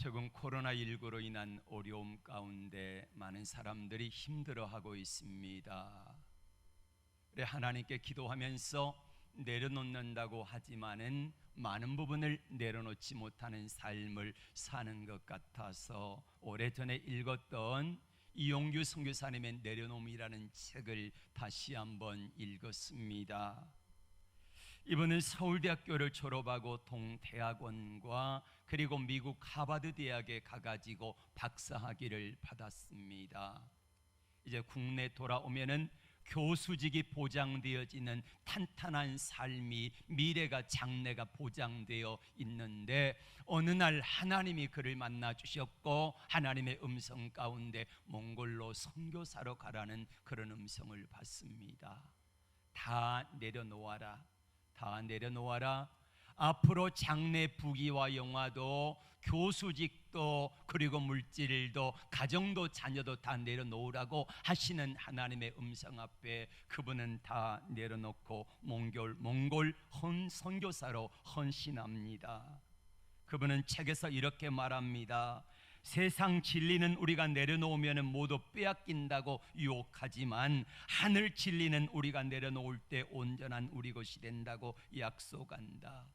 최근 코로나19로 인한 어려움 가운데 많은 사람들이 힘들어하고 있습니다. 그래 하나님께 기도하면서 내려놓는다고 하지만은 많은 부분을 내려놓지 못하는 삶을 사는 것 같아서 오래전에 읽었던 이용규 선교사님의 내려놓음이라는 책을 다시 한번 읽었습니다. 이분은 서울대학교를 졸업하고 동대학원과 그리고 미국 하버드 대학에 가가지고 박사학위를 받았습니다. 이제 국내 돌아오면은 교수직이 보장되어지는 탄탄한 삶이, 미래가 장래가 보장되어 있는데 어느 날 하나님이 그를 만나 주셨고 하나님의 음성 가운데 몽골로 선교사로 가라는 그런 음성을 받습니다. 다 내려놓아라. 다 내려놓아라. 앞으로 장래 부귀와 영화도 교수직도 그리고 물질도 가정도 자녀도 다 내려놓으라고 하시는 하나님의 음성 앞에 그분은 다 내려놓고 몽골 선교사로 헌신합니다. 그분은 책에서 이렇게 말합니다. 세상 진리는 우리가 내려놓으면 모두 빼앗긴다고 유혹하지만 하늘 진리는 우리가 내려놓을 때 온전한 우리 것이 된다고 약속한다.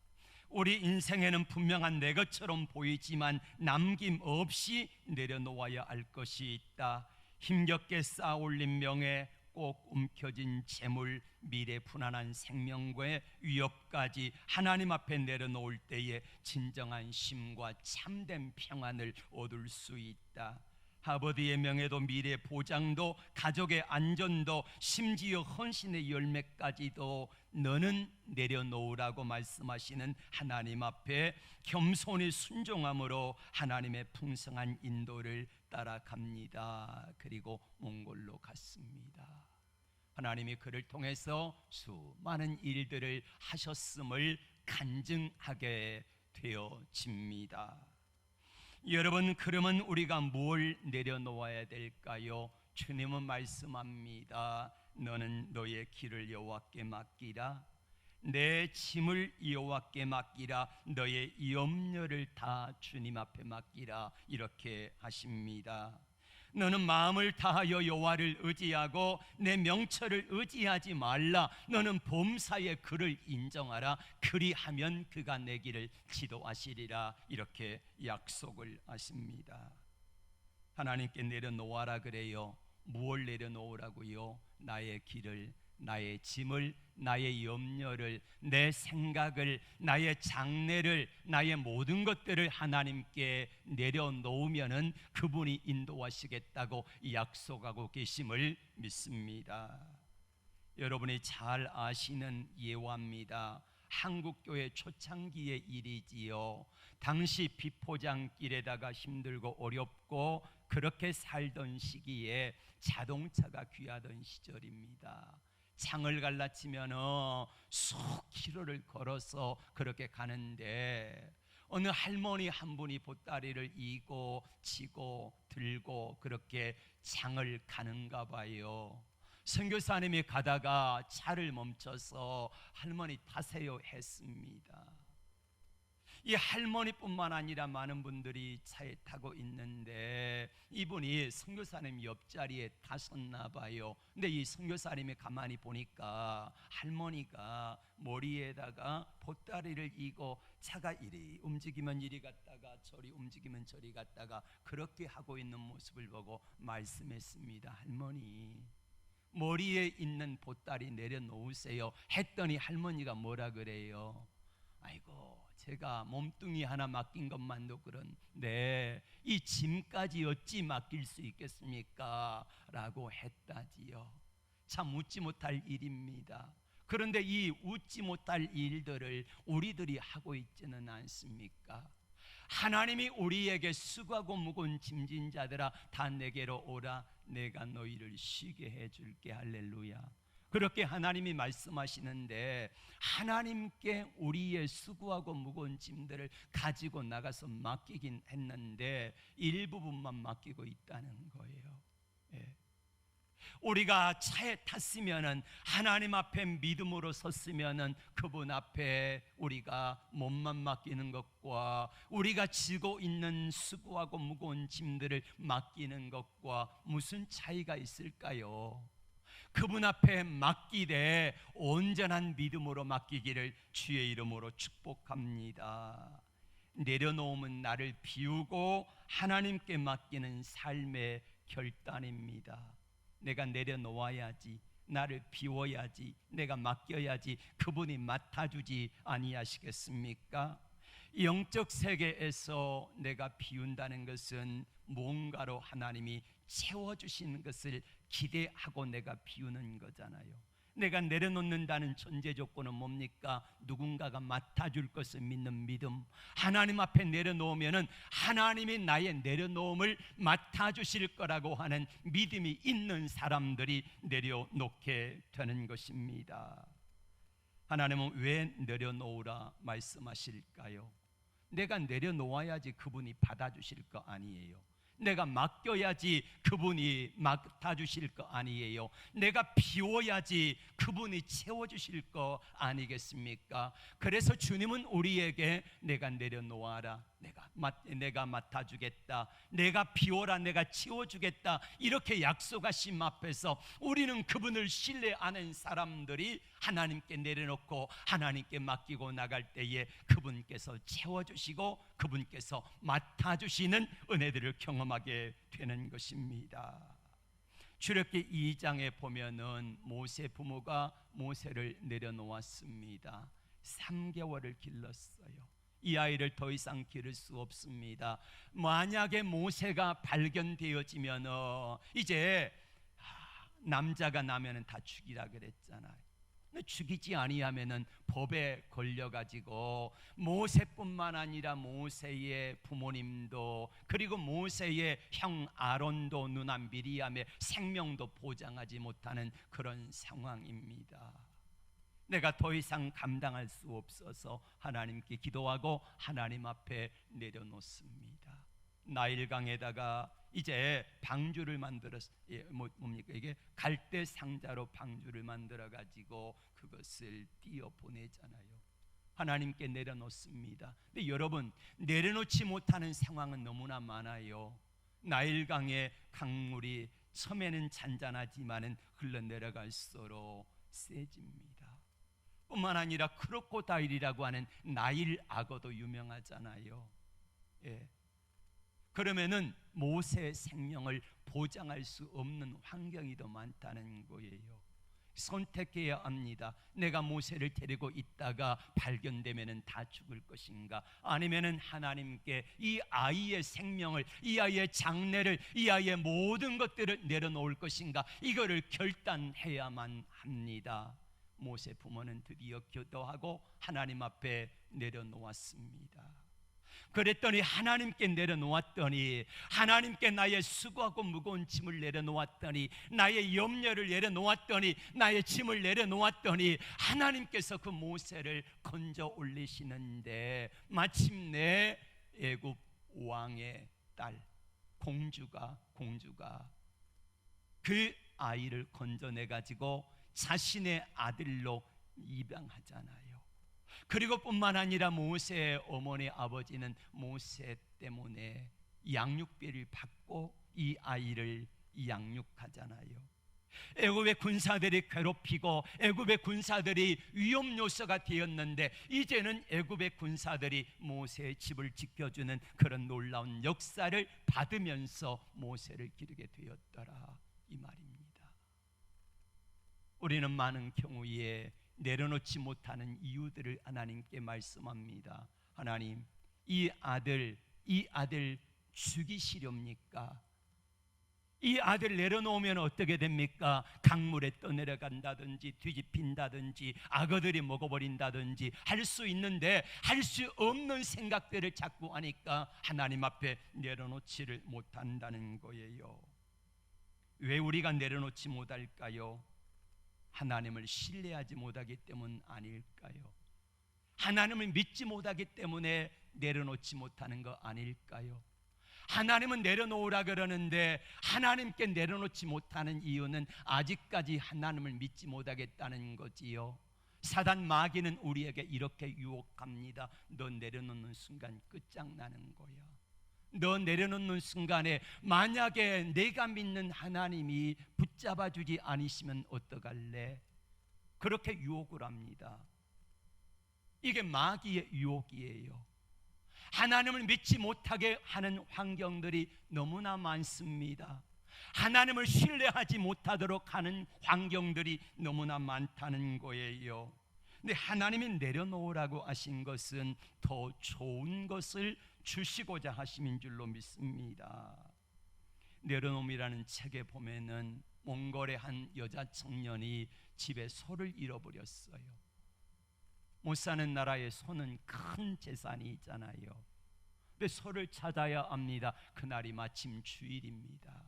우리 인생에는 분명한 내 것처럼 보이지만 남김없이 내려놓아야 할 것이 있다. 힘겹게 쌓아올린 명예, 꼭 움켜진 재물, 미래 불안한 생명과의 위협까지 하나님 앞에 내려놓을 때에 진정한 쉼과 참된 평안을 얻을 수 있다. 하버드의 명예도 미래 보장도 가족의 안전도 심지어 헌신의 열매까지도 너는 내려놓으라고 말씀하시는 하나님 앞에 겸손히 순종함으로 하나님의 풍성한 인도를 따라갑니다. 그리고 몽골로 갔습니다. 하나님이 그를 통해서 수많은 일들을 하셨음을 간증하게 되어집니다. 여러분, 그러면 우리가 뭘 내려놓아야 될까요? 주님은 말씀합니다. 너는 너의 길을 여호와께 맡기라. 내 짐을 여호와께 맡기라. 너의 염려를 다 주님 앞에 맡기라. 이렇게 하십니다. 너는 마음을 다하여 여호와를 의지하고 내 명철을 의지하지 말라. 너는 범사의 그를 인정하라. 그리하면 그가 내 길을 지도하시리라. 이렇게 약속을 하십니다. 하나님께 내려놓아라 그래요. 무엇을 내려놓으라고요? 나의 길을, 나의 짐을, 나의 염려를, 내 생각을, 나의 장래를, 나의 모든 것들을 하나님께 내려놓으면은 그분이 인도하시겠다고 약속하고 계심을 믿습니다. 여러분이 잘 아시는 예화입니다. 한국교회 초창기의 일이지요. 당시 비포장길에다가 힘들고 어렵고 그렇게 살던 시기에 자동차가 귀하던 시절입니다. 창을 갈라치면 数킬로를 걸어서 그렇게 가는데 어느 할머니 한 분이 보따리를 이고 치고 들고 그렇게 장을 가는가 봐요. 선교사님이 가다가 차를 멈춰서 할머니 타세요 했습니다. 이 할머니뿐만 아니라 많은 분들이 차에 타고 있는데 이분이 선교사님 옆자리에 타셨나 봐요. 근데 이 선교사님이 가만히 보니까 할머니가 머리에다가 보따리를 이고 차가 이리 움직이면 이리 갔다가 저리 움직이면 저리 갔다가 그렇게 하고 있는 모습을 보고 말씀했습니다. 할머니, 머리에 있는 보따리 내려놓으세요 했더니 할머니가 뭐라 그래요? 아이고, 제가 몸뚱이 하나 맡긴 것만도 그런데 이 짐까지 어찌 맡길 수 있겠습니까? 라고 했다지요. 참 웃지 못할 일입니다. 그런데 이 웃지 못할 일들을 우리들이 하고 있지는 않습니까? 하나님이 우리에게 수고하고 무거운 짐진 자들아 다 내게로 오라. 내가 너희를 쉬게 해줄게. 할렐루야. 그렇게 하나님이 말씀하시는데 하나님께 우리의 수고하고 무거운 짐들을 가지고 나가서 맡기긴 했는데 일부분만 맡기고 있다는 거예요. 예. 우리가 차에 탔으면은 하나님 앞에 믿음으로 섰으면은 그분 앞에 우리가 몸만 맡기는 것과 우리가 지고 있는 수고하고 무거운 짐들을 맡기는 것과 무슨 차이가 있을까요? 그분 앞에 맡기되 온전한 믿음으로 맡기기를 주의 이름으로 축복합니다. 내려놓으면 나를 비우고 하나님께 맡기는 삶의 결단입니다. 내가 내려놓아야지, 나를 비워야지, 내가 맡겨야지 그분이 맡아주지 아니하시겠습니까? 영적 세계에서 내가 비운다는 것은 뭔가로 하나님이 채워주시는 것을 기대하고 내가 비우는 거잖아요. 내가 내려놓는다는 전제 조건은 뭡니까? 누군가가 맡아줄 것을 믿는 믿음. 하나님 앞에 내려놓으면은 하나님이 나의 내려놓음을 맡아주실 거라고 하는 믿음이 있는 사람들이 내려놓게 되는 것입니다. 하나님은 왜 내려놓으라 말씀하실까요? 내가 내려놓아야지 그분이 받아주실 거 아니에요. 내가 맡겨야지 그분이 맡아주실 거 아니에요. 내가 비워야지 그분이 채워주실 거 아니겠습니까? 그래서 주님은 우리에게 내가 내려놓아라, 내가 맡아주겠다, 내가 비워라, 내가 채워주겠다 이렇게 약속하신 앞에서 우리는 그분을 신뢰하는 사람들이 하나님께 내려놓고 하나님께 맡기고 나갈 때에 그분께서 채워주시고 그분께서 맡아주시는 은혜들을 경험하게 되는 것입니다. 출애굽기 2장에 보면은 모세 부모가 모세를 내려놓았습니다. 3개월을 길렀어요. 이 아이를 더 이상 기를 수 없습니다. 만약에 모세가 발견되어지면 이제 남자가 나면은 다 죽이라 그랬잖아요. 죽이지 아니하면은 법에 걸려가지고 모세뿐만 아니라 모세의 부모님도 그리고 모세의 형 아론도 누나 미리암의 생명도 보장하지 못하는 그런 상황입니다. 내가 더 이상 감당할 수 없어서 하나님께 기도하고 하나님 앞에 내려놓습니다. 나일강에다가 이제 방주를 만들었, 뭡니까 이게 갈대 상자로 방주를 만들어 가지고 그것을 띄어 보내잖아요. 하나님께 내려놓습니다. 근데 여러분, 내려놓지 못하는 상황은 너무나 많아요. 나일강의 강물이 처음에는 잔잔하지만은 흘러내려갈수록 세집니다. 뿐만 아니라 크로코다일이라고 하는 나일 악어도 유명하잖아요. 예. 그러면은 모세의 생명을 보장할 수 없는 환경이 더 많다는 거예요. 선택해야 합니다. 내가 모세를 데리고 있다가 발견되면은 다 죽을 것인가, 아니면은 하나님께 이 아이의 생명을, 이 아이의 장래를, 이 아이의 모든 것들을 내려놓을 것인가, 이거를 결단해야만 합니다. 모세 부모는 드디어 기도하고 하나님 앞에 내려놓았습니다. 그랬더니 하나님께 내려놓았더니, 하나님께 나의 수고하고 무거운 짐을 내려놓았더니, 나의 염려를 내려놓았더니, 나의 짐을 내려놓았더니 하나님께서 그 모세를 건져 올리시는데 마침내 애굽 왕의 딸 공주가 그 아이를 건져내 가지고 자신의 아들로 입양하잖아요. 그리고 뿐만 아니라 모세의 어머니 아버지는 모세 때문에 양육비를 받고 이 아이를 양육하잖아요. 애굽의 군사들이 괴롭히고 애굽의 군사들이 위험 요소가 되었는데 이제는 애굽의 군사들이 모세의 집을 지켜주는 그런 놀라운 역사를 받으면서 모세를 기르게 되었더라, 이 말입니다. 우리는 많은 경우에 내려놓지 못하는 이유들을 하나님께 말씀합니다. 하나님, 이 아들 죽이시렵니까? 이 아들 내려놓으면 어떻게 됩니까? 강물에 떠내려간다든지 뒤집힌다든지 악어들이 먹어버린다든지 할 수 있는데 할 수 없는 생각들을 자꾸 하니까 하나님 앞에 내려놓지를 못한다는 거예요. 왜 우리가 내려놓지 못할까요? 하나님을 신뢰하지 못하기 때문 아닐까요? 하나님을 믿지 못하기 때문에 내려놓지 못하는 거 아닐까요? 하나님은 내려놓으라 그러는데 하나님께 내려놓지 못하는 이유는 아직까지 하나님을 믿지 못하겠다는 거지요. 사단 마귀는 우리에게 이렇게 유혹합니다. 너 내려놓는 순간 끝장나는 거야. 너 내려놓는 순간에 만약에 내가 믿는 하나님이 붙잡아주지 않으시면 어떡할래? 그렇게 유혹을 합니다. 이게 마귀의 유혹이에요. 하나님을 믿지 못하게 하는 환경들이 너무나 많습니다. 하나님을 신뢰하지 못하도록 하는 환경들이 너무나 많다는 거예요. 근데 하나님이 내려놓으라고 하신 것은 더 좋은 것을 주시고자 하심인 줄로 믿습니다. 내려놓음이라는 책에 보면은 몽골의 한 여자 청년이 집에 소를 잃어버렸어요. 못 사는 나라에 소는 큰 재산이 있잖아요. 근데 소를 찾아야 합니다. 그날이 마침 주일입니다.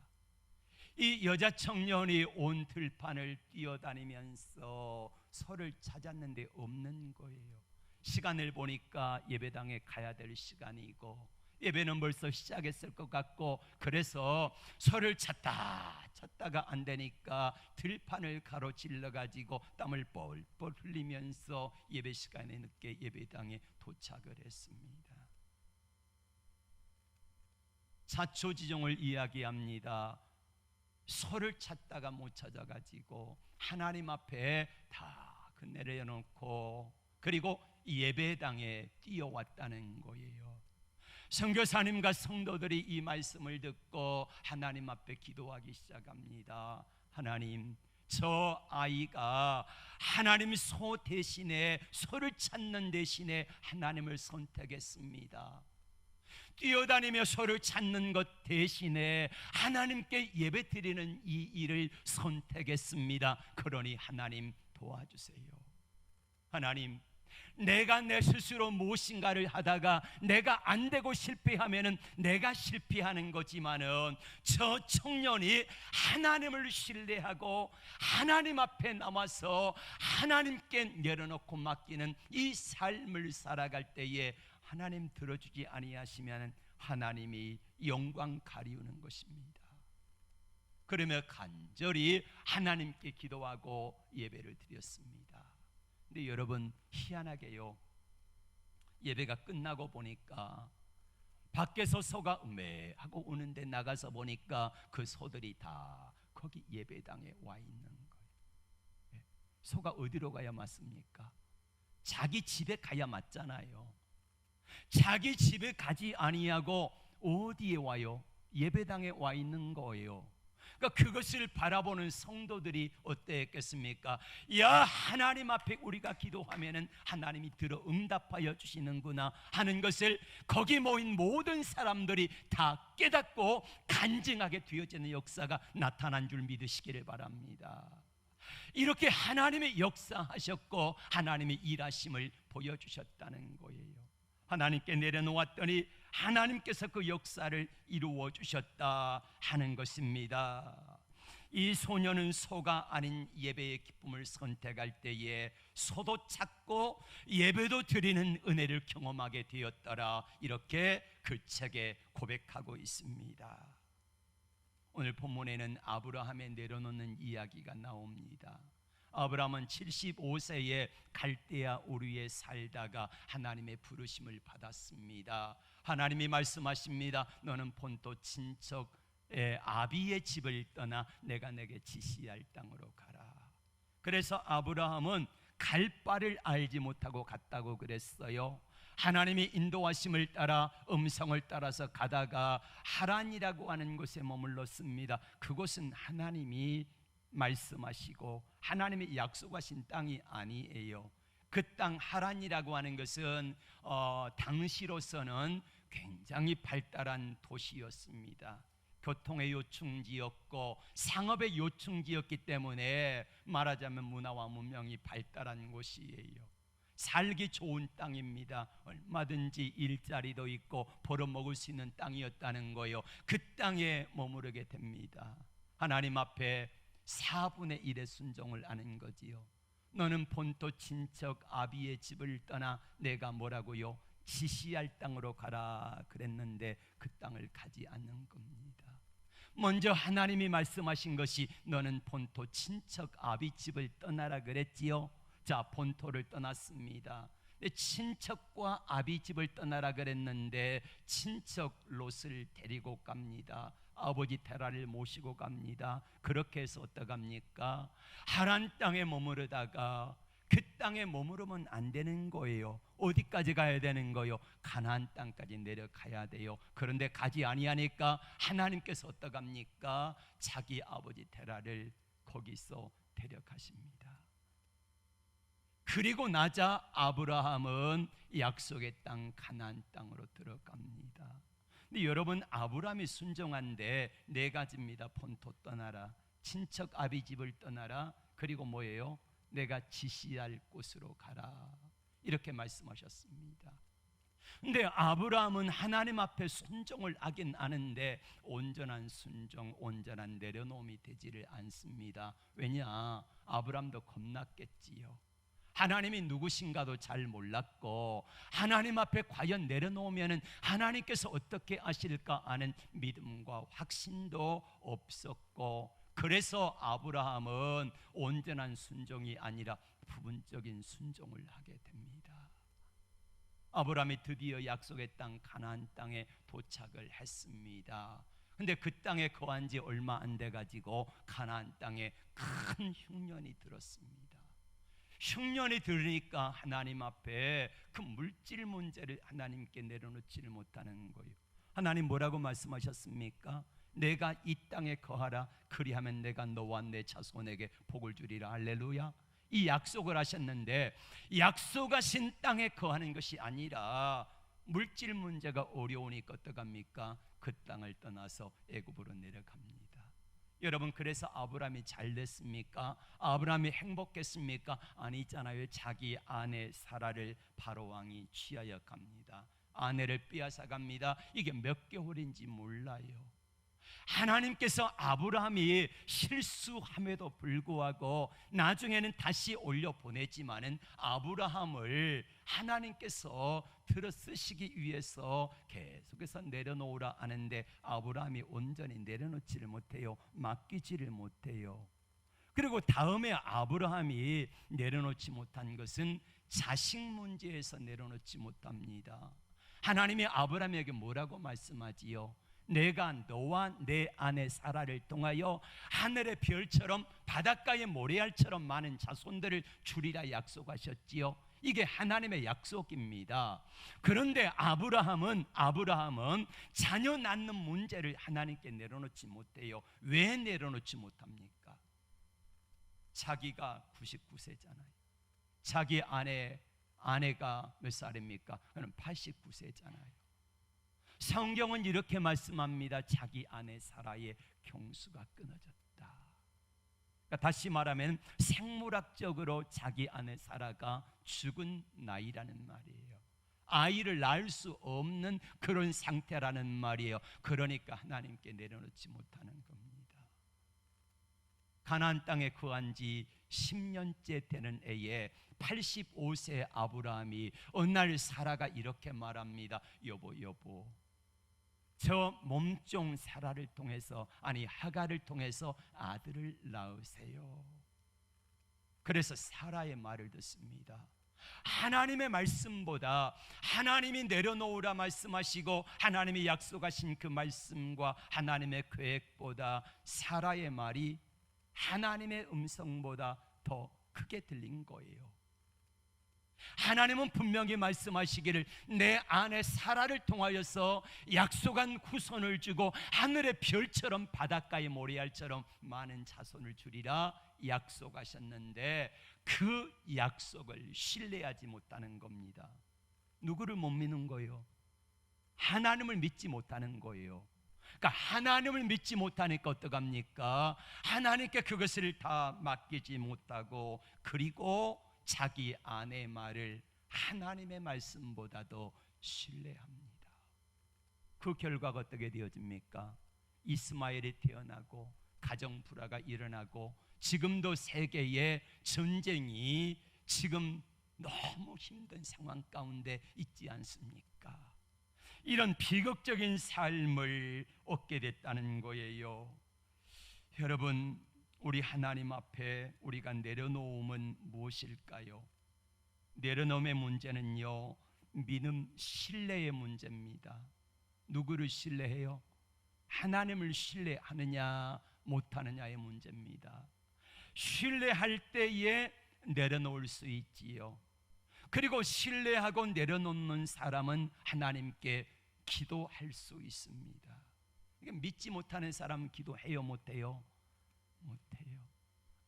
이 여자 청년이 온 들판을 뛰어다니면서 소를 찾았는데 없는 거예요. 시간을 보니까 예배당에 가야 될 시간이고 예배는 벌써 시작했을 것 같고, 그래서 소를 찾다가 안 되니까 들판을 가로질러 가지고 땀을 뻘뻘 흘리면서 예배 시간에 늦게 예배당에 도착을 했습니다. 자초지종을 이야기합니다. 소를 찾다가 못 찾아가지고 하나님 앞에 다 내려놓고 그리고 예배당에 뛰어왔다는 거예요. 선교사님과 성도들이 이 말씀을 듣고 하나님 앞에 기도하기 시작합니다. 하나님, 저 아이가 하나님 소 대신에, 소를 찾는 대신에 하나님을 선택했습니다. 뛰어다니며 소를 찾는 것 대신에 하나님께 예배드리는 이 일을 선택했습니다. 그러니 하나님 도와주세요. 하나님, 내가 내 스스로 무엇인가를 하다가 내가 안 되고 실패하면은 내가 실패하는 거지만은 저 청년이 하나님을 신뢰하고 하나님 앞에 남아서 하나님께 내려놓고 맡기는 이 삶을 살아갈 때에 하나님 들어주지 아니하시면 하나님이 영광 가리우는 것입니다. 그러며 간절히 하나님께 기도하고 예배를 드렸습니다. 근데 여러분, 희한하게요, 예배가 끝나고 보니까 밖에서 소가 음메 하고 우는데 나가서 보니까 그 소들이 다 거기 예배당에 와 있는 거예요. 소가 어디로 가야 맞습니까? 자기 집에 가야 맞잖아요. 자기 집에 가지 아니하고 어디에 와요? 예배당에 와 있는 거예요. 그러니까 그것을 바라보는 성도들이 어땠겠습니까? 야, 하나님 앞에 우리가 기도하면은 하나님이 들어 응답하여 주시는구나 하는 것을 거기 모인 모든 사람들이 다 깨닫고 간증하게 되어지는 역사가 나타난 줄 믿으시기를 바랍니다. 이렇게 하나님의 역사하셨고 하나님의 일하심을 보여주셨다는 거예요. 하나님께 내려놓았더니 하나님께서 그 역사를 이루어 주셨다 하는 것입니다. 이 소녀는 소가 아닌 예배의 기쁨을 선택할 때에 소도 찾고 예배도 드리는 은혜를 경험하게 되었더라, 이렇게 그 책에 고백하고 있습니다. 오늘 본문에는 아브라함의 내려놓는 이야기가 나옵니다. 아브라함은 75세에 갈대아 우르에 살다가 하나님의 부르심을 받았습니다. 하나님이 말씀하십니다. 너는 본토 친척의 아비의 집을 떠나 내가 내게 지시할 땅으로 가라. 그래서 아브라함은 갈 바를 알지 못하고 갔다고 그랬어요. 하나님이 인도하심을 따라 음성을 따라서 가다가 하란이라고 하는 곳에 머물렀습니다. 그곳은 하나님이 말씀하시고 하나님이 약속하신 땅이 아니에요. 그 땅 하란이라고 하는 것은 당시로서는 굉장히 발달한 도시였습니다. 교통의 요충지였고 상업의 요충지였기 때문에 말하자면 문화와 문명이 발달한 곳이에요. 살기 좋은 땅입니다. 얼마든지 일자리도 있고 벌어먹을 수 있는 땅이었다는 거예요. 그 땅에 머무르게 됩니다. 하나님 앞에 4분의 1의 순종을 하는 거지요. 너는 본토 친척 아비의 집을 떠나 내가 뭐라고요? 지시할 땅으로 가라 그랬는데 그 땅을 가지 않는 겁니다. 먼저 하나님이 말씀하신 것이 너는 본토 친척 아비 집을 떠나라 그랬지요. 자, 본토를 떠났습니다. 친척과 아비 집을 떠나라 그랬는데 친척 롯을 데리고 갑니다. 아버지 테라를 모시고 갑니다. 그렇게 해서 어떡합니까? 하란 땅에 머무르다가 그 땅에 머무르면 안 되는 거예요. 어디까지 가야 되는 거예요? 가나안 땅까지 내려가야 돼요. 그런데 가지 아니하니까 하나님께서 어떡합니까? 자기 아버지 테라를 거기서 데려가십니다. 그리고 나자 아브라함은 약속의 땅 가나안 땅으로 들어갑니다. 근데 여러분, 아브라함이 순종한데 네 가지입니다. 본토 떠나라, 친척 아비 집을 떠나라, 그리고 뭐예요? 내가 지시할 곳으로 가라, 이렇게 말씀하셨습니다. 근데 아브라함은 하나님 앞에 순종을 하긴 아는데 온전한 순종, 온전한 내려놓음이 되지를 않습니다. 왜냐? 아브라함도 겁났겠지요. 하나님이 누구신가도 잘 몰랐고 하나님 앞에 과연 내려놓으면 하나님께서 어떻게 하실까 하는 믿음과 확신도 없었고, 그래서 아브라함은 온전한 순종이 아니라 부분적인 순종을 하게 됩니다. 아브라함이 드디어 약속의 땅 가나안 땅에 도착을 했습니다. 근데 그 땅에 거한 지 얼마 안 돼 가지고 가나안 땅에 큰 흉년이 들었습니다. 흉년이 들으니까 하나님 앞에 그 물질 문제를 하나님께 내려놓지를 못하는 거예요. 하나님 뭐라고 말씀하셨습니까? 내가 이 땅에 거하라, 그리하면 내가 너와 내 자손에게 복을 주리라. 할렐루야. 이 약속을 하셨는데 약속하신 땅에 거하는 것이 아니라 물질 문제가 어려우니까 어떡합니까? 그 땅을 떠나서 애굽으로 내려갑니다. 여러분, 그래서 아브라함이 잘 됐습니까? 아브라함이 행복했습니까? 아니잖아요. 자기 아내 사라를 바로 왕이 취하여 갑니다. 아내를 빼앗아 갑니다. 이게 몇 개월인지 몰라요. 하나님께서 아브라함이 실수함에도 불구하고 나중에는 다시 올려보내지만은 아브라함을 하나님께서 들어 쓰시기 위해서 계속해서 내려놓으라 하는데 아브라함이 온전히 내려놓지를 못해요. 맡기지를 못해요. 그리고 다음에 아브라함이 내려놓지 못한 것은 자식 문제에서 내려놓지 못합니다. 하나님이 아브라함에게 뭐라고 말씀하지요? 내가 너와 내 아내 사라를 통하여 하늘의 별처럼 바닷가의 모래알처럼 많은 자손들을 주리라 약속하셨지요. 이게 하나님의 약속입니다. 그런데 아브라함은 자녀 낳는 문제를 하나님께 내려놓지 못해요. 왜 내려놓지 못합니까? 자기가 99세잖아요. 자기 아내가 몇 살입니까? 그는 89세잖아요. 성경은 이렇게 말씀합니다. 자기 아내 사라의 경수가 끊어졌다. 그러니까 다시 말하면 생물학적으로 자기 아내 사라가 죽은 나이라는 말이에요. 아이를 낳을 수 없는 그런 상태라는 말이에요. 그러니까 하나님께 내려놓지 못하는 겁니다. 가나안 땅에 거한 지 10년째 되는 해에 85세 아브라함이 어느 날 사라가 이렇게 말합니다. 여보, 저 몸종 사라를 통해서, 아니 하가를 통해서 아들을 낳으세요. 그래서 사라의 말을 듣습니다. 하나님의 말씀보다, 하나님이 내려놓으라 말씀하시고 하나님이 약속하신 그 말씀과 하나님의 계획보다 사라의 말이 하나님의 음성보다 더 크게 들린 거예요. 하나님은 분명히 말씀하시기를 내 아내 사라를 통하여서 약속한 후손을 주고 하늘의 별처럼 바닷가의 모래알처럼 많은 자손을 주리라 약속하셨는데 그 약속을 신뢰하지 못하는 겁니다. 누구를 못 믿는 거예요? 하나님을 믿지 못하는 거예요. 그러니까 하나님을 믿지 못하니까 어떡합니까? 하나님께 그것을 다 맡기지 못하고, 그리고 자기 아내의 말을 하나님의 말씀보다도 신뢰합니다. 그 결과가 어떻게 되어집니까? 이스마엘이 태어나고 가정 불화가 일어나고 지금도 세계의 전쟁이 지금 너무 힘든 상황 가운데 있지 않습니까? 이런 비극적인 삶을 얻게 됐다는 거예요. 여러분, 우리 하나님 앞에 우리가 내려놓음은 무엇일까요? 내려놓음의 문제는요, 믿음, 신뢰의 문제입니다. 누구를 신뢰해요? 하나님을 신뢰하느냐 못하느냐의 문제입니다. 신뢰할 때에 내려놓을 수 있지요. 그리고 신뢰하고 내려놓는 사람은 하나님께 기도할 수 있습니다. 믿지 못하는 사람은 기도해요, 못해요? 못해요.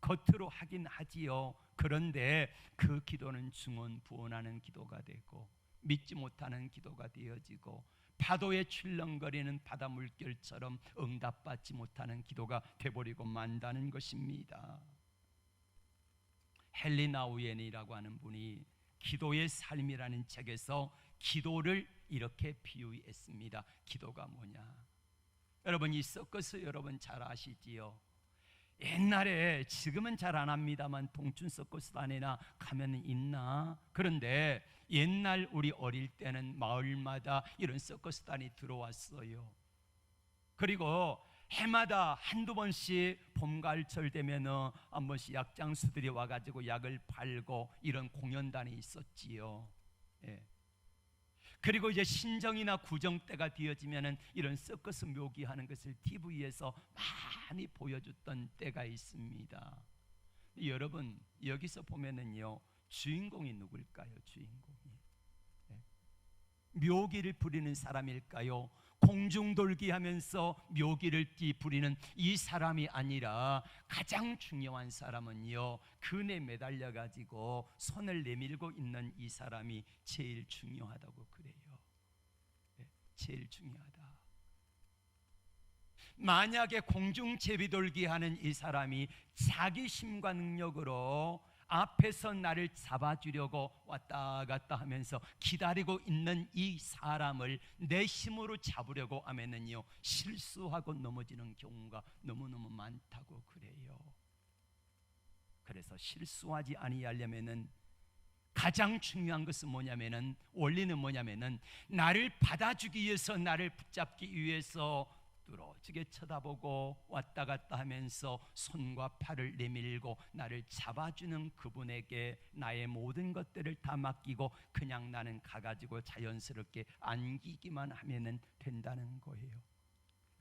겉으로 하긴 하지요. 그런데 그 기도는 중언부언하는 기도가 되고 믿지 못하는 기도가 되어지고 파도에 출렁거리는 바다 물결처럼 응답받지 못하는 기도가 되어버리고 만다는 것입니다. 헨리 나우엔이라고 하는 분이 기도의 삶이라는 책에서 기도를 이렇게 비유했습니다. 기도가 뭐냐? 여러분, 이 서커스 여러분 잘 아시지요? 옛날에, 지금은 잘 안 합니다만 동춘 서커스단이나 가면 있나? 그런데 옛날 우리 어릴 때는 마을마다 이런 서커스단이 들어왔어요. 그리고 해마다 한두 번씩 봄, 가을철 되면 한 번씩 약장수들이 와가지고 약을 팔고 이런 공연단이 있었지요. 예. 그리고 이제 신정이나 구정 때가 되어지면은 이런 서커스 묘기하는 것을 TV에서 많이 보여줬던 때가 있습니다. 여러분, 여기서 보면은요, 주인공이 누굴까요? 주인공이 묘기를 부리는 사람일까요? 공중돌기 하면서 묘기를 부리는 이 사람이 아니라 가장 중요한 사람은요, 그네 매달려 가지고 손을 내밀고 있는 이 사람이 제일 중요하다고 그래요. 제일 중요하다. 만약에 공중 제비돌기 하는 이 사람이 자기 힘과 능력으로 앞에서 나를 잡아주려고 왔다 갔다 하면서 기다리고 있는 이 사람을 내 힘으로 잡으려고 하면은요, 실수하고 넘어지는 경우가 너무너무 많다고 그래요. 그래서 실수하지 아니하려면은 가장 중요한 것은 뭐냐면은, 원리는 뭐냐면은, 나를 받아주기 위해서, 나를 붙잡기 위해서 뚫어지게 쳐다보고 왔다 갔다 하면서 손과 팔을 내밀고 나를 잡아주는 그분에게 나의 모든 것들을 다 맡기고 그냥 나는 가가지고 자연스럽게 안기기만 하면 된다는 거예요.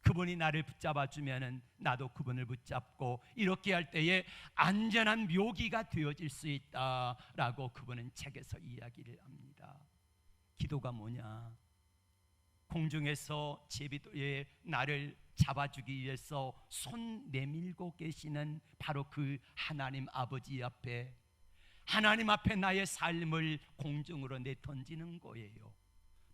그분이 나를 붙잡아 주면은 나도 그분을 붙잡고, 이렇게 할 때에 안전한 묘기가 되어질 수 있다라고 그분은 책에서 이야기를 합니다. 기도가 뭐냐? 공중에서 제비도에 나를 잡아주기 위해서 손 내밀고 계시는 바로 그 하나님 아버지 앞에, 하나님 앞에 나의 삶을 공중으로 내던지는 거예요.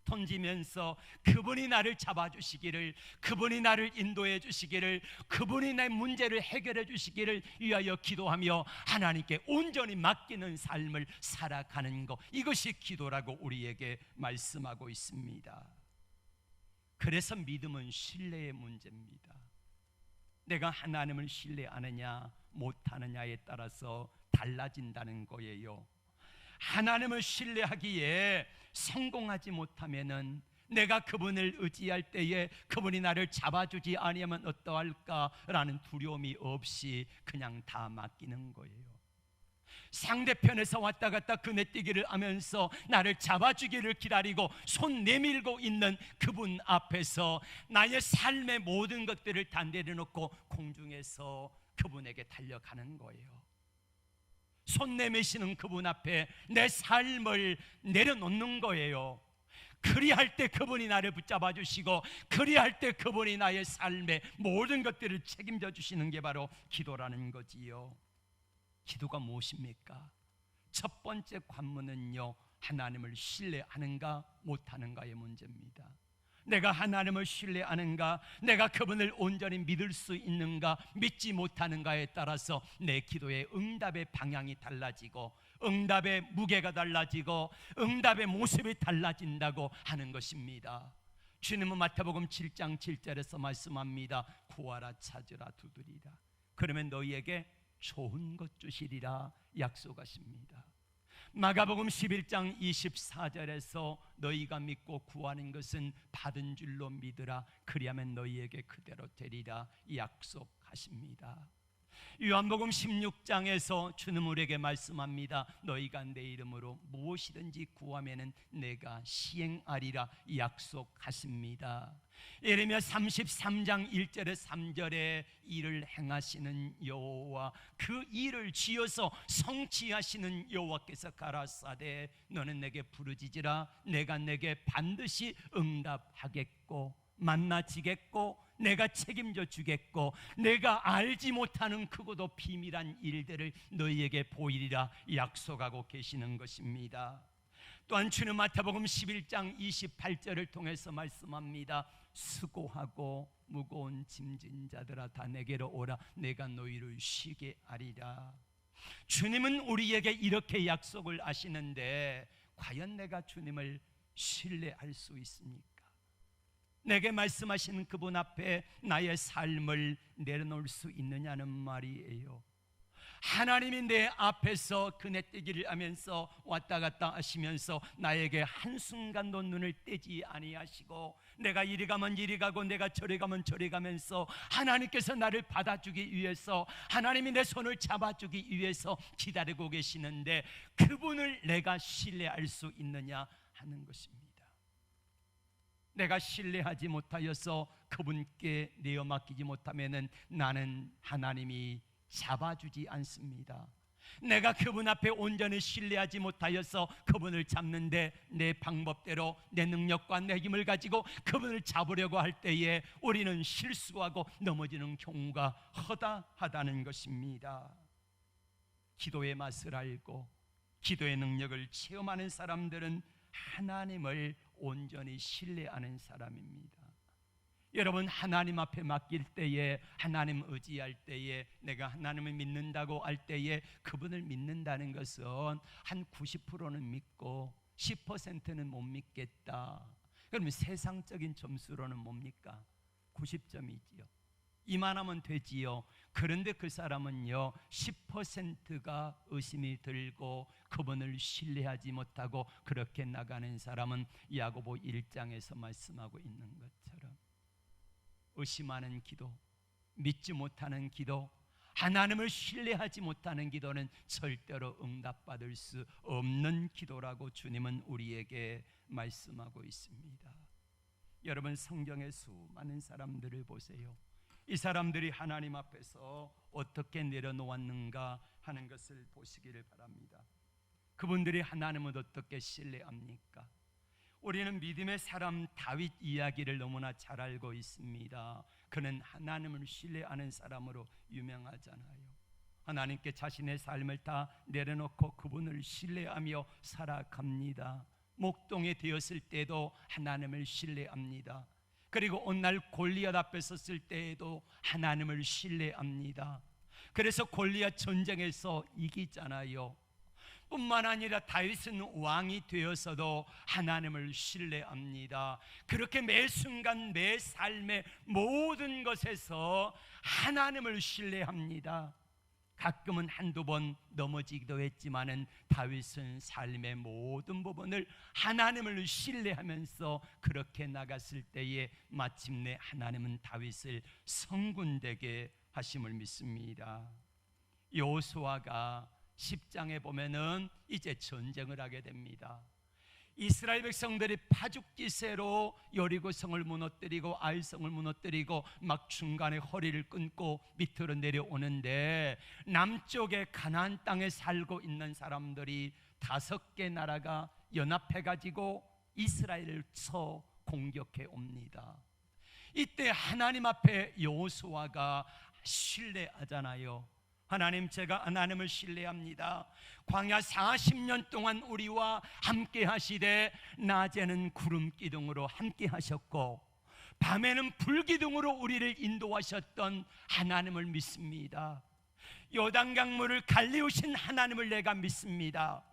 던지면서 그분이 나를 잡아주시기를, 그분이 나를 인도해 주시기를, 그분이 내 문제를 해결해 주시기를 위하여 기도하며 하나님께 온전히 맡기는 삶을 살아가는 것, 이것이 기도라고 우리에게 말씀하고 있습니다. 그래서 믿음은 신뢰의 문제입니다. 내가 하나님을 신뢰하느냐 못하느냐에 따라서 달라진다는 거예요. 하나님을 신뢰하기에 성공하지 못하면은, 내가 그분을 의지할 때에 그분이 나를 잡아주지 아니하면 어떠할까라는 두려움이 없이 그냥 다 맡기는 거예요. 상대편에서 왔다 갔다 그네뛰기를 하면서 나를 잡아주기를 기다리고 손 내밀고 있는 그분 앞에서 나의 삶의 모든 것들을 다 내려놓고 공중에서 그분에게 달려가는 거예요. 손 내미시는 그분 앞에 내 삶을 내려놓는 거예요. 그리할 때 그분이 나를 붙잡아 주시고, 그리할 때 그분이 나의 삶의 모든 것들을 책임져 주시는 게 바로 기도라는 거지요. 기도가 무엇입니까? 첫 번째 관문은요, 하나님을 신뢰하는가 못하는가의 문제입니다. 내가 하나님을 신뢰하는가, 내가 그분을 온전히 믿을 수 있는가, 믿지 못하는가에 따라서 내 기도의 응답의 방향이 달라지고, 응답의 무게가 달라지고, 응답의 모습이 달라진다고 하는 것입니다. 주님은 마태복음 7장 7절에서 말씀합니다. 구하라, 찾으라, 두드리라. 그러면 너희에게 좋은 것 주시리라 약속하십니다. 마가복음 11장 24절에서 너희가 믿고 구하는 것은 받은 줄로 믿으라. 그리하면 너희에게 그대로 되리라 약속하십니다. 요한복음 16장에서 주는 우리에게 말씀합니다. 너희가 내 이름으로 무엇이든지 구하면은 내가 시행하리라 약속하십니다. 예레미야 33장 1절에 3절에 일을 행하시는 여호와, 그 일을 지어서 성취하시는 여호와께서 가라사대 너는 내게 부르짖으라. 내가 내게 반드시 응답하겠고 만나지겠고 내가 책임져 주겠고 내가 알지 못하는 크고도 비밀한 일들을 너희에게 보이리라 약속하고 계시는 것입니다. 또한 주는 마태복음 11장 28절을 통해서 말씀합니다. 수고하고 무거운 짐진 자들아 다 내게로 오라. 내가 너희를 쉬게 하리라. 주님은 우리에게 이렇게 약속을 하시는데 과연 내가 주님을 신뢰할 수 있습니까? 내게 말씀하시는 그분 앞에 나의 삶을 내려놓을 수 있느냐는 말이에요. 하나님이 내 앞에서 그네떼기를 하면서 왔다 갔다 하시면서 나에게 한순간도 눈을 떼지 아니하시고 내가 이리 가면 이리 가고 내가 저리 가면 저리 가면서 하나님께서 나를 받아주기 위해서 하나님이 내 손을 잡아주기 위해서 기다리고 계시는데 그분을 내가 신뢰할 수 있느냐 하는 것입니다. 내가 신뢰하지 못하여서 그분께 내어 맡기지 못하면은 나는 하나님이 잡아주지 않습니다. 내가 그분 앞에 온전히 신뢰하지 못하여서 그분을 잡는데 내 방법대로 내 능력과 내 힘을 가지고 그분을 잡으려고 할 때에 우리는 실수하고 넘어지는 경우가 허다하다는 것입니다. 기도의 맛을 알고 기도의 능력을 체험하는 사람들은 하나님을 온전히 신뢰하는 사람입니다. 여러분, 하나님 앞에 맡길 때에, 하나님 의지할 때에, 내가 하나님을 믿는다고 할 때에 그분을 믿는다는 것은 한 90%는 믿고 10%는 못 믿겠다. 그러면 세상적인 점수로는 뭡니까? 90점이지요. 이만하면 되지요. 그런데 그 사람은요 10%가 의심이 들고 그분을 신뢰하지 못하고 그렇게 나가는 사람은 야고보 1장에서 말씀하고 있는 것처럼 의심하는 기도, 믿지 못하는 기도, 하나님을 신뢰하지 못하는 기도는 절대로 응답받을 수 없는 기도라고 주님은 우리에게 말씀하고 있습니다. 여러분, 성경의 수많은 사람들을 보세요. 이 사람들이 하나님 앞에서 어떻게 내려놓았는가 하는 것을 보시기를 바랍니다. 그분들이 하나님을 어떻게 신뢰합니까? 우리는 믿음의 사람 다윗 이야기를 너무나 잘 알고 있습니다. 그는 하나님을 신뢰하는 사람으로 유명하잖아요. 하나님께 자신의 삶을 다 내려놓고 그분을 신뢰하며 살아갑니다. 목동에 되었을 때도 하나님을 신뢰합니다. 그리고 오늘 골리앗 앞에 섰을 때에도 하나님을 신뢰합니다. 그래서 골리앗 전쟁에서 이기잖아요. 뿐만 아니라 다윗은 왕이 되어서도 하나님을 신뢰합니다. 그렇게 매 순간 매 삶의 모든 것에서 하나님을 신뢰합니다. 가끔은 한두 번 넘어지기도 했지만은 다윗은 삶의 모든 부분을 하나님을 신뢰하면서 그렇게 나갔을 때에 마침내 하나님은 다윗을 성군되게 하심을 믿습니다. 여호수아가 10장에 보면은 이제 전쟁을 하게 됩니다. 이스라엘 백성들이 파죽지세로 여리고성을 무너뜨리고 아이성을 무너뜨리고 막 중간에 허리를 끊고 밑으로 내려오는데 남쪽에 가나안 땅에 살고 있는 사람들이 5개 나라가 연합해 가지고 이스라엘을 쳐 공격해 옵니다. 이때 하나님 앞에 여호수아가 신뢰하잖아요. 하나님, 제가 하나님을 신뢰합니다. 광야 40년 동안 우리와 함께 하시되 낮에는 구름 기둥으로 함께 하셨고 밤에는 불 기둥으로 우리를 인도하셨던 하나님을 믿습니다. 요단강물을 갈리우신 하나님을 내가 믿습니다.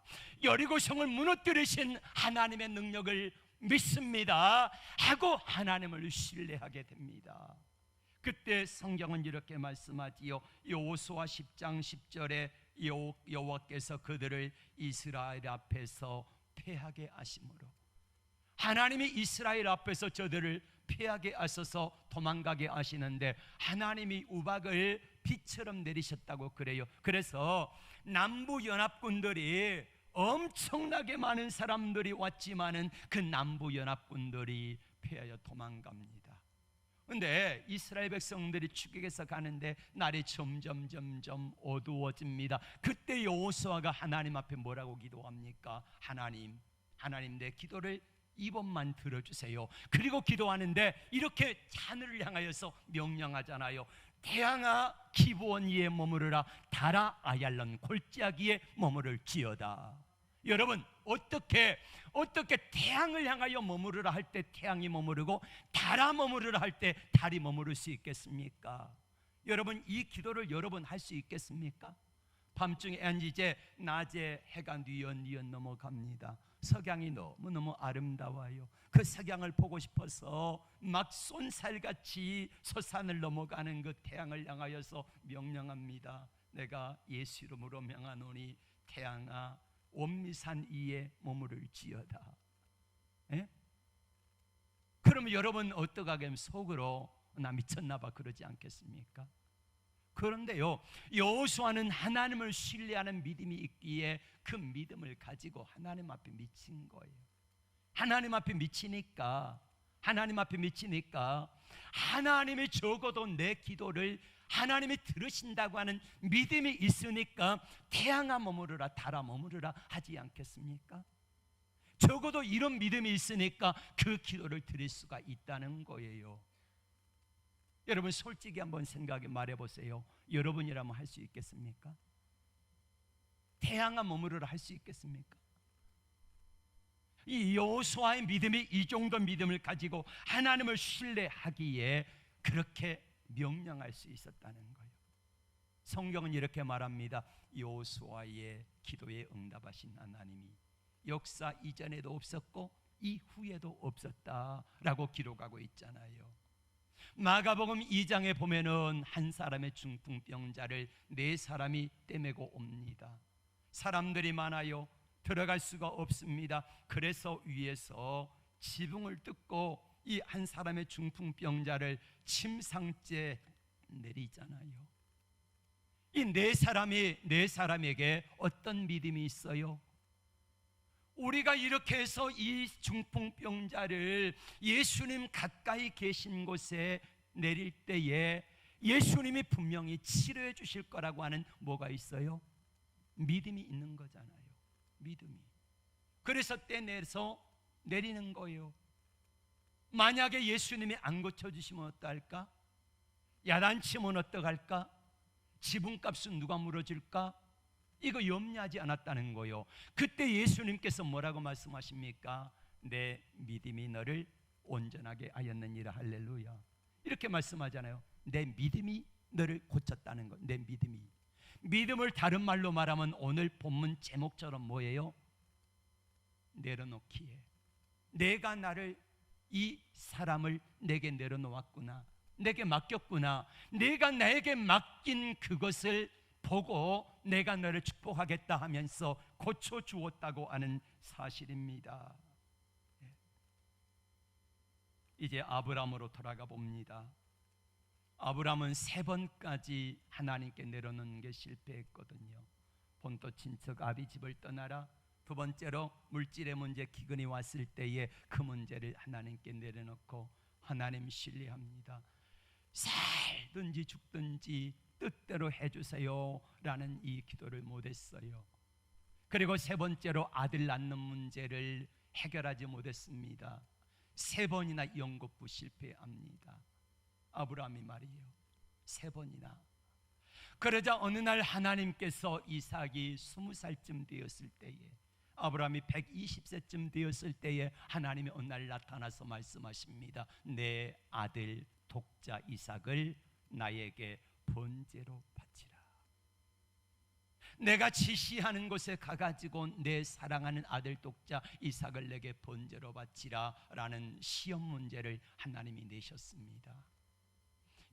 여리고성을 무너뜨리신 하나님의 능력을 믿습니다 하고 하나님을 신뢰하게 됩니다. 그때 성경은 이렇게 말씀하지요. 여호수아 10장 10절에 여호와께서 그들을 이스라엘 앞에서 패하게 하심으로, 하나님이 이스라엘 앞에서 저들을 피하게 하셔서 도망가게 하시는데 하나님이 우박을 비처럼 내리셨다고 그래요. 그래서 남부 연합군들이 엄청나게 많은 사람들이 왔지만은 그 남부 연합군들이 피하여 도망갑니다. 근데 이스라엘 백성들이 추격해서 가는데 날이 점점 어두워집니다. 그때 여호수아가 하나님 앞에 뭐라고 기도합니까? 하나님 내 기도를 이번만 들어주세요. 그리고 기도하는데 이렇게 하늘을 향하여서 명령하잖아요. 태양아 기브온 위에 머무르라, 달아 아얄론 골짜기에 머무를지어다. 여러분, 어떻게 태양을 향하여 머무르라 할 때 태양이 머무르고 달아 머무르라 할 때 달이 머무를 수 있겠습니까? 여러분, 이 기도를 여러분 할 수 있겠습니까? 밤중에 이제 낮에 해가 뉘엿뉘엿 넘어갑니다. 석양이 너무너무 아름다워요. 그 석양을 보고 싶어서 막 쏜살같이 솟산을 넘어가는 그 태양을 향하여서 명령합니다. 내가 예수 이름으로 명하노니 태양아 원미산 위에 머무를지어다. 예? 그러면 여러분 어떡하겠습니까? 속으로 나 미쳤나 봐 그러지 않겠습니까? 그런데요, 여호수아는 하나님을 신뢰하는 믿음이 있기에 그 믿음을 가지고 하나님 앞에 미친 거예요. 하나님 앞에 미치니까 하나님이 적어도 내 기도를 하나님이 들으신다고 하는 믿음이 있으니까 태양아 머무르라 달아 머무르라 하지 않겠습니까? 적어도 이런 믿음이 있으니까 그 기도를 드릴 수가 있다는 거예요. 여러분 솔직히 한번 생각해 말해 보세요. 여러분이라면 할 수 있겠습니까? 태양아 머무르라 할 수 있겠습니까? 이 여호수아의 믿음이 이 정도 믿음을 가지고 하나님을 신뢰하기에 그렇게 명령할 수 있었다는 거예요. 성경은 이렇게 말합니다. 여호수아의 기도에 응답하신 하나님이 역사 이전에도 없었고 이후에도 없었다라고 기록하고 있잖아요. 마가복음 2장에 보면은 한 사람의 중풍병자를 4사람이 떼매고 옵니다. 사람들이 많아요. 들어갈 수가 없습니다. 그래서 위에서 지붕을 뜯고 이 한 사람의 중풍병자를 침상째 내리잖아요. 이 4사람에게 어떤 믿음이 있어요? 우리가 이렇게 해서 이 중풍병자를 예수님 가까이 계신 곳에 내릴 때에 예수님이 분명히 치료해 주실 거라고 하는 뭐가 있어요? 믿음이 있는 거잖아요. 믿음이. 그래서 떼내서 내리는 거예요. 만약에 예수님이 안 고쳐주시면 어떡할까? 야단치면 어떡할까? 지붕값은 누가 물어줄까? 이거 염려하지 않았다는 거예요. 그때 예수님께서 뭐라고 말씀하십니까? 내 믿음이 너를 온전하게 하였느니라. 할렐루야. 이렇게 말씀하잖아요. 내 믿음이 너를 고쳤다는 거. 내 믿음이. 믿음을 다른 말로 말하면 오늘 본문 제목처럼 뭐예요? 내려놓기에. 내가 이 사람을 내게 내려놓았구나. 내게 맡겼구나. 내가 나에게 맡긴 그것을 보고 내가 너를 축복하겠다 하면서 고쳐주었다고 하는 사실입니다. 이제 아브라함으로 돌아가 봅니다. 아브라함은 3번까지 하나님께 내려놓는 게 실패했거든요. 본토 친척 아비 집을 떠나라. 2번째로 물질의 문제 기근이 왔을 때에 그 문제를 하나님께 내려놓고 하나님 신뢰합니다. 살든지 죽든지 뜻대로 해주세요 라는 이 기도를 못했어요. 그리고 3번째로 아들 낳는 문제를 해결하지 못했습니다. 3번이나 연거푸 실패합니다. 아브라함이 말이에요. 3번이나. 그러자 어느 날 하나님께서 이삭이 20살쯤 되었을 때에, 아브라함이 120세쯤 되었을 때에 하나님이 어느 날 나타나서 말씀하십니다. 내 아들 독자 이삭을 나에게 번제로 바치라. 내가 지시하는 곳에 가가지고 내 사랑하는 아들 독자 이삭을 내게 번제로 바치라 라는 시험 문제를 하나님이 내셨습니다.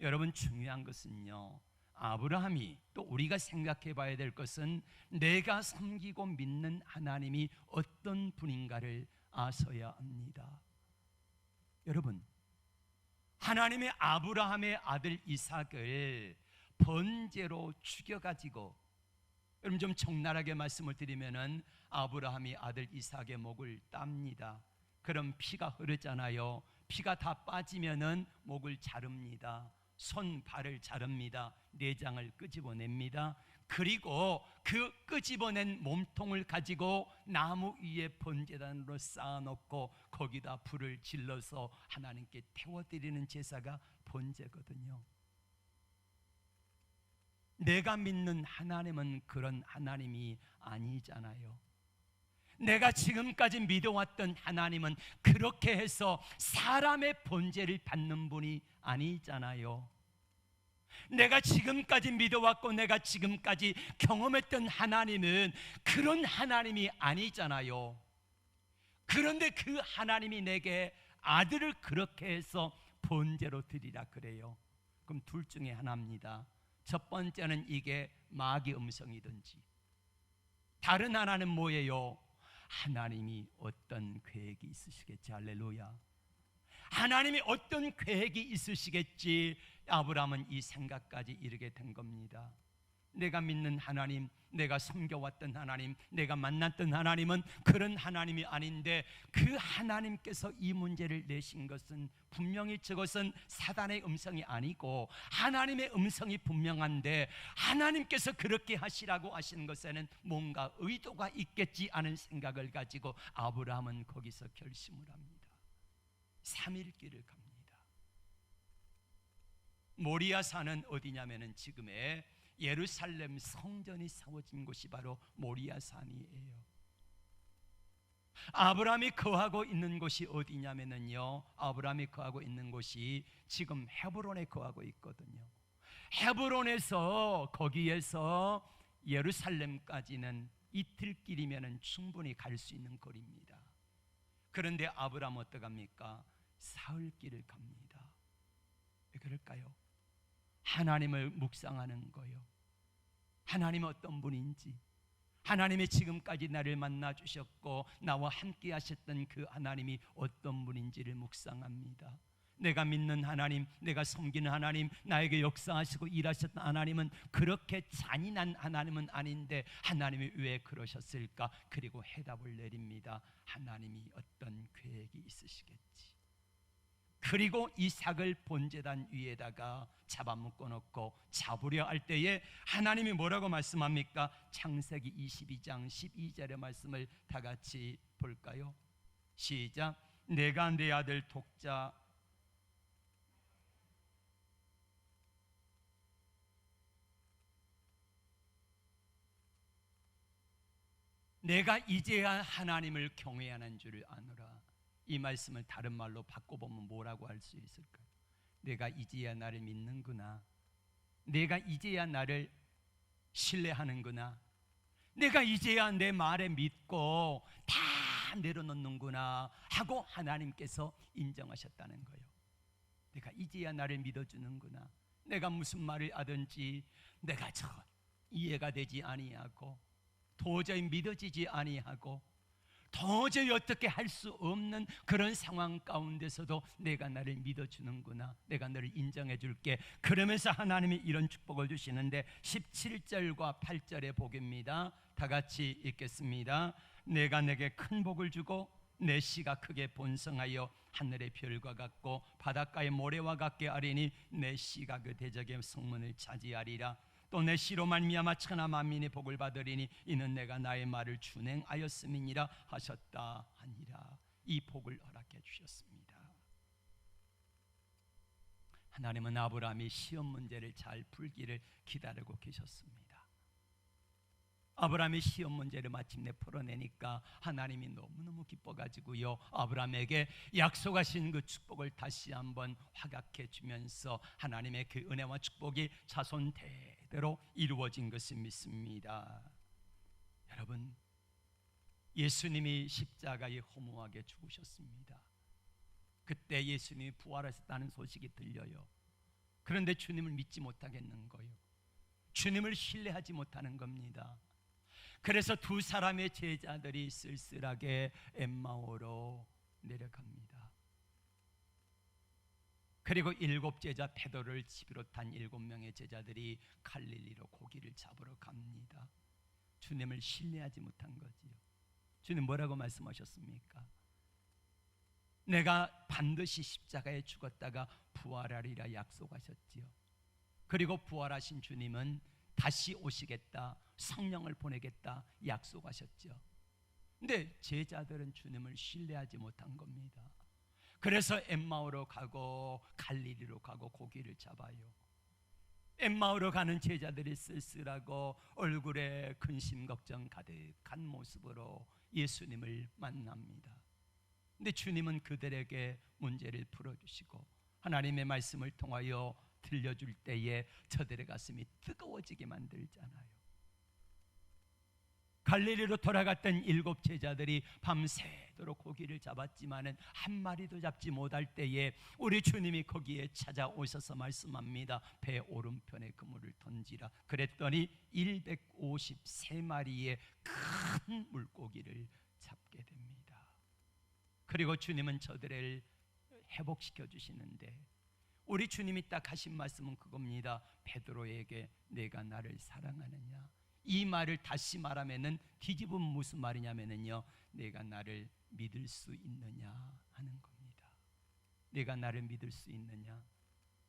여러분 중요한 것은요, 아브라함이 또 우리가 생각해 봐야 될 것은 내가 섬기고 믿는 하나님이 어떤 분인가를 아셔야 합니다. 여러분, 하나님의 아브라함의 아들 이삭을 번제로 죽여가지고, 여러분 좀 적나라하게 말씀을 드리면은 아브라함이 아들 이삭의 목을 땁니다. 그럼 피가 흐르잖아요. 피가 다 빠지면은 목을 자릅니다. 손, 발을 자릅니다. 내장을 끄집어냅니다. 그리고 그 끄집어낸 몸통을 가지고 나무 위에 번제단으로 쌓아놓고 거기다 불을 질러서 하나님께 태워드리는 제사가 번제거든요. 내가 믿는 하나님은 그런 하나님이 아니잖아요. 내가 지금까지 믿어왔던 하나님은 그렇게 해서 사람의 번제를 받는 분이 아니잖아요. 내가 지금까지 믿어왔고 내가 지금까지 경험했던 하나님은 그런 하나님이 아니잖아요. 그런데 그 하나님이 내게 아들을 그렇게 해서 번제로 드리라 그래요. 그럼 둘 중에 하나입니다. 첫 번째는 이게 마귀 음성이든지, 다른 하나는 뭐예요? 하나님이 어떤 계획이 있으시겠지. 할렐루야. 하나님이 어떤 계획이 있으시겠지. 아브라함은 이 생각까지 이르게 된 겁니다. 내가 믿는 하나님, 내가 섬겨왔던 하나님, 내가 만났던 하나님은 그런 하나님이 아닌데, 그 하나님께서 이 문제를 내신 것은 분명히 저것은 사단의 음성이 아니고 하나님의 음성이 분명한데, 하나님께서 그렇게 하시라고 하시는 것에는 뭔가 의도가 있겠지 하는 생각을 가지고 아브라함은 거기서 결심을 합니다. 3일 길을 갑니다. 모리아산은 어디냐면은 지금의 예루살렘 성전이 세워진 곳이 바로 모리아산이에요. 아브라함이 거하고 있는 곳이 어디냐면요, 아브라함이 거하고 있는 곳이 지금 헤브론에 거하고 있거든요. 헤브론에서 거기에서 예루살렘까지는 이틀길이면 충분히 갈 수 있는 거리입니다. 그런데 아브라함은 어떡합니까? 사흘길을 갑니다. 왜 그럴까요? 하나님을 묵상하는 거요. 하나님은 어떤 분인지, 하나님이 지금까지 나를 만나 주셨고 나와 함께 하셨던 그 하나님이 어떤 분인지를 묵상합니다. 내가 믿는 하나님, 내가 섬기는 하나님, 나에게 역사하시고 일하셨던 하나님은 그렇게 잔인한 하나님은 아닌데 하나님이 왜 그러셨을까? 그리고 해답을 내립니다. 하나님이 어떤 계획이 있으시겠지. 그리고 이삭을 번제단 위에다가 잡아묶어 놓고 잡으려 할 때에 하나님이 뭐라고 말씀합니까? 창세기 22장 12절의 말씀을 다 같이 볼까요? 시작. 내가 내 아들 독자 내가 이제야 하나님을 경외하는 줄을 아노라. 이 말씀을 다른 말로 바꿔보면 뭐라고 할 수 있을까요? 내가 이제야 나를 믿는구나. 내가 이제야 나를 신뢰하는구나. 내가 이제야 내 말에 믿고 다 내려놓는구나 하고 하나님께서 인정하셨다는 거예요. 내가 이제야 나를 믿어주는구나. 내가 무슨 말을 하든지 내가 저 이해가 되지 아니하고 도저히 믿어지지 아니하고 도저히 어떻게 할 수 없는 그런 상황 가운데서도 내가 나를 믿어주는구나, 내가 너를 인정해 줄게. 그러면서 하나님이 이런 축복을 주시는데 17절과 8절의 복입니다. 다 같이 읽겠습니다. 내가 내게 큰 복을 주고 내 씨가 크게 번성하여 하늘의 별과 같고 바닷가의 모래와 같게 하리니 내 씨가 그 대적의 성문을 차지하리라. 또 내 씨로 말미암아 천하 만민의 복을 받으리니 이는 내가 나의 말을 준행하였음이니라 하셨다 하니라. 이 복을 허락해 주셨습니다. 하나님은 아브라함이 시험 문제를 잘 풀기를 기다리고 계셨습니다. 아브라함이 시험 문제를 마침내 풀어내니까 하나님이 너무너무 기뻐가지고요, 아브라함에게 약속하신 그 축복을 다시 한번 허락해 주면서 하나님의 그 은혜와 축복이 자손 대대로 이루어진 것을 믿습니다. 여러분, 예수님이 십자가에 허무하게 죽으셨습니다. 그때 예수님이 부활하셨다는 소식이 들려요. 그런데 주님을 믿지 못하겠는 거예요. 주님을 신뢰하지 못하는 겁니다. 그래서 두 사람의 제자들이 쓸쓸하게 엠마오로 내려갑니다. 그리고 7제자 베드로를 비롯한 7명의 제자들이 갈릴리로 고기를 잡으러 갑니다. 주님을 신뢰하지 못한 거지요. 주님 뭐라고 말씀하셨습니까? 내가 반드시 십자가에 죽었다가 부활하리라 약속하셨지요. 그리고 부활하신 주님은 다시 오시겠다, 성령을 보내겠다 약속하셨죠. 근데 제자들은 주님을 신뢰하지 못한 겁니다. 그래서 엠마오로 가고 갈릴리로 가고 고기를 잡아요. 엠마오로 가는 제자들이 쓸쓸하고 얼굴에 근심 걱정 가득한 모습으로 예수님을 만납니다. 근데 주님은 그들에게 문제를 풀어주시고 하나님의 말씀을 통하여 들려줄 때에 저들의 가슴이 뜨거워지게 만들잖아요. 갈릴리로 돌아갔던 7 제자들이 밤새도록 고기를 잡았지만은 한 마리도 잡지 못할 때에 우리 주님이 거기에 찾아오셔서 말씀합니다. 배 오른편에 그물을 던지라. 그랬더니 153마리의 큰 물고기를 잡게 됩니다. 그리고 주님은 저들을 회복시켜 주시는데 우리 주님이 딱 하신 말씀은 그겁니다. 베드로에게 내가 나를 사랑하느냐. 이 말을 다시 말하면은 뒤집으면 무슨 말이냐면은요, 내가 나를 믿을 수 있느냐 하는 겁니다. 내가 나를 믿을 수 있느냐?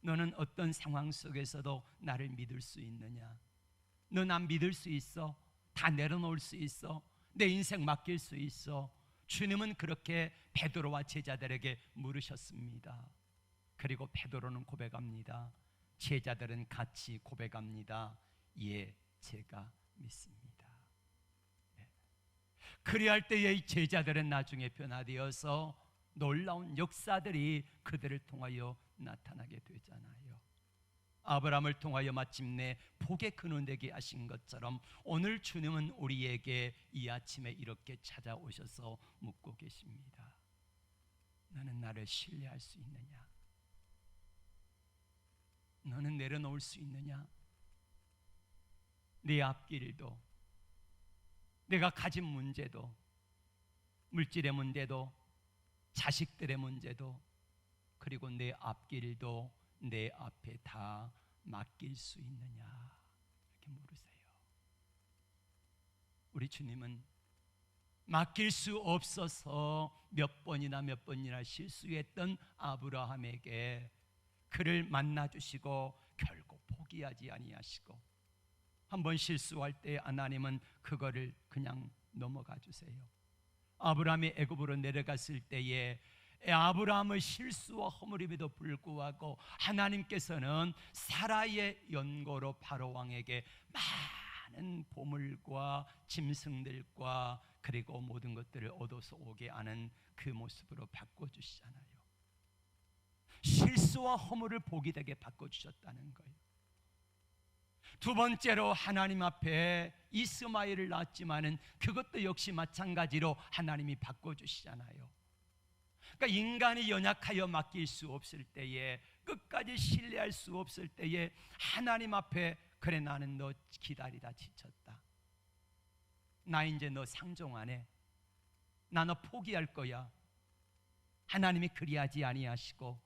너는 어떤 상황 속에서도 나를 믿을 수 있느냐? 너 난 믿을 수 있어? 다 내려놓을 수 있어? 내 인생 맡길 수 있어? 주님은 그렇게 베드로와 제자들에게 물으셨습니다. 그리고 베드로는 고백합니다. 제자들은 같이 고백합니다. 예, 제가 믿습니다. 네. 그리할 때의 제자들은 나중에 변화되어서 놀라운 역사들이 그들을 통하여 나타나게 되잖아요. 아브라함을 통하여 마침내 복의 근원 되게 하신 것처럼 오늘 주님은 우리에게 이 아침에 이렇게 찾아오셔서 묻고 계십니다. 너는 나를 신뢰할 수 있느냐? 너는 내려놓을 수 있느냐? 내 앞길도, 내가 가진 문제도, 물질의 문제도, 자식들의 문제도, 그리고 내 앞길도 내 앞에 다 맡길 수 있느냐? 이렇게 물으세요. 우리 주님은 맡길 수 없어서 몇 번이나 실수했던 아브라함에게 그를 만나주시고 결국 포기하지 아니하시고 한번 실수할 때 하나님은 그거를 그냥 넘어가 주세요. 아브라함이 애굽으로 내려갔을 때에 아브라함의 실수와 허물임에도 불구하고 하나님께서는 사라의 연고로 바로 왕에게 많은 보물과 짐승들과 그리고 모든 것들을 얻어서 오게 하는 그 모습으로 바꿔주시잖아요. 실수와 허물을 복이 되게 바꿔주셨다는 거예요. 두 번째로 하나님 앞에 이스마엘을 낳았지만은 그것도 역시 마찬가지로 하나님이 바꿔주시잖아요. 그러니까 인간이 연약하여 맡길 수 없을 때에, 끝까지 신뢰할 수 없을 때에 하나님 앞에 그래 나는 너 기다리다 지쳤다. 나 이제 너 상종 안 해. 나 너 포기할 거야. 하나님이 그리하지 아니하시고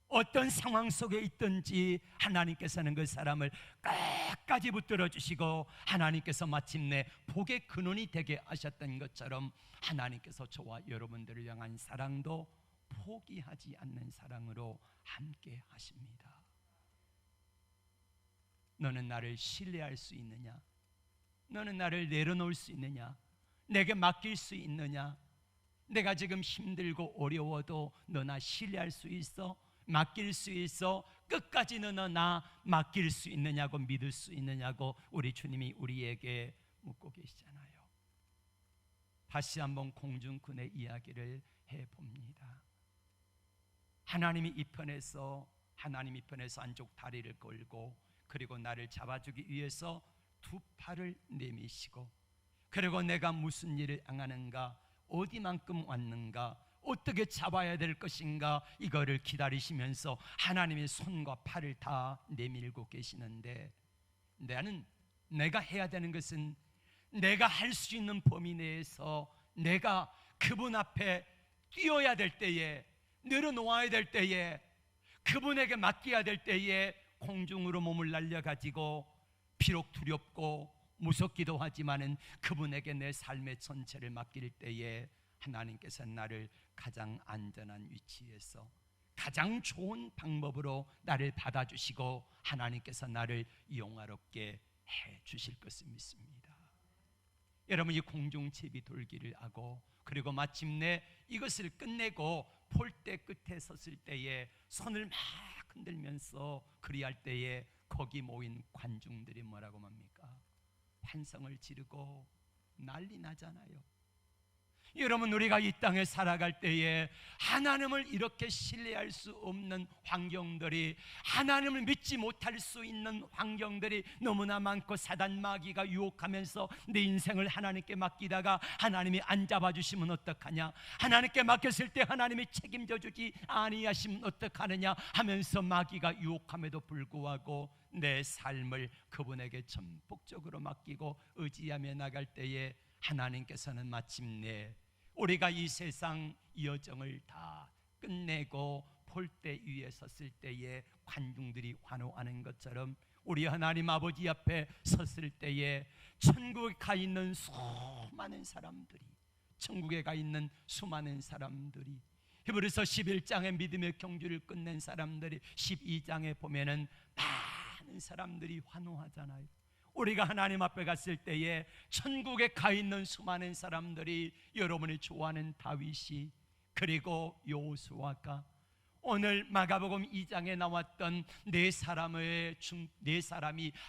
어떤 상황 속에 있든지 하나님께서는 그 사람을 끝까지 붙들어 주시고 하나님께서 마침내 복의 근원이 되게 하셨던 것처럼 하나님께서 저와 여러분들을 향한 사랑도 포기하지 않는 사랑으로 함께 하십니다. 너는 나를 신뢰할 수 있느냐? 너는 나를 내려놓을 수 있느냐? 내게 맡길 수 있느냐? 내가 지금 힘들고 어려워도 너 나 신뢰할 수 있어? 맡길 수 있어? 끝까지 너 나 맡길 수 있느냐고, 믿을 수 있느냐고 우리 주님이 우리에게 묻고 계시잖아요. 다시 한번 공중군의 이야기를 해봅니다. 하나님이 이 편에서 한쪽 다리를 걸고 그리고 나를 잡아주기 위해서 두 팔을 내미시고 그리고 내가 무슨 일을 행하는가, 어디만큼 왔는가, 어떻게 잡아야 될 것인가, 이거를 기다리시면서 하나님의 손과 팔을 다 내밀고 계시는데 내가 해야 되는 것은 내가 할 수 있는 범위 내에서 내가 그분 앞에 뛰어야 될 때에, 내려놓아야 될 때에, 그분에게 맡겨야 될 때에 공중으로 몸을 날려가지고 비록 두렵고 무섭기도 하지만은 그분에게 내 삶의 전체를 맡길 때에 하나님께서 나를 가장 안전한 위치에서 가장 좋은 방법으로 나를 받아주시고 하나님께서 나를 영화롭게 해 주실 것을 믿습니다. 여러분, 이 공중제비 돌기를 하고 그리고 마침내 이것을 끝내고 폴대 끝에 섰을 때에 손을 막 흔들면서 그리할 때에 거기 모인 관중들이 뭐라고 합니까? 환성을 지르고 난리 나잖아요. 여러분, 우리가 이 땅에 살아갈 때에 하나님을 이렇게 신뢰할 수 없는 환경들이, 하나님을 믿지 못할 수 있는 환경들이 너무나 많고 사단 마귀가 유혹하면서 내 인생을 하나님께 맡기다가 하나님이 안 잡아주시면 어떡하냐, 하나님께 맡겼을 때 하나님이 책임져 주지 아니하시면 어떡하느냐 하면서 마귀가 유혹함에도 불구하고 내 삶을 그분에게 전폭적으로 맡기고 의지하며 나갈 때에 하나님께서는 마침내 우리가 이 세상 여정을 다 끝내고 폴대 위에 섰을 때에 관중들이 환호하는 것처럼 우리 하나님 아버지 앞에 섰을 때에 천국에 가 있는 수많은 사람들이, 천국에 가 있는 수많은 사람들이, 히브리서 11장의 믿음의 경주를 끝낸 사람들이 12장에 보면은 많은 사람들이 환호하잖아요. 우리가 하나님 앞에 갔을 때에 천국에 가 있는 수많은 사람들이, 여러분이 좋아하는 다윗이, 그리고 여호수아가, 오늘 마가복음 2장에 나왔던 네 사람이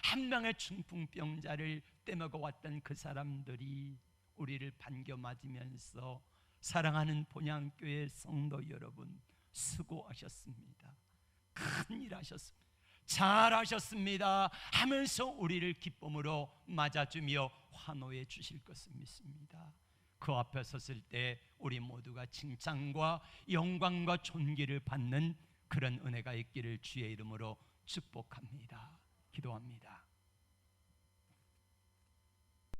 한 명의 중풍병자를 떼먹어 왔던 그 사람들이 우리를 반겨 맞으면서 사랑하는 본향교회 성도 여러분, 수고하셨습니다. 큰일 하셨습니다. 잘하셨습니다 하면서 우리를 기쁨으로 맞아주며 환호해 주실 것을 믿습니다. 그 앞에 섰을 때 우리 모두가 칭찬과 영광과 존귀를 받는 그런 은혜가 있기를 주의 이름으로 축복합니다. 기도합니다.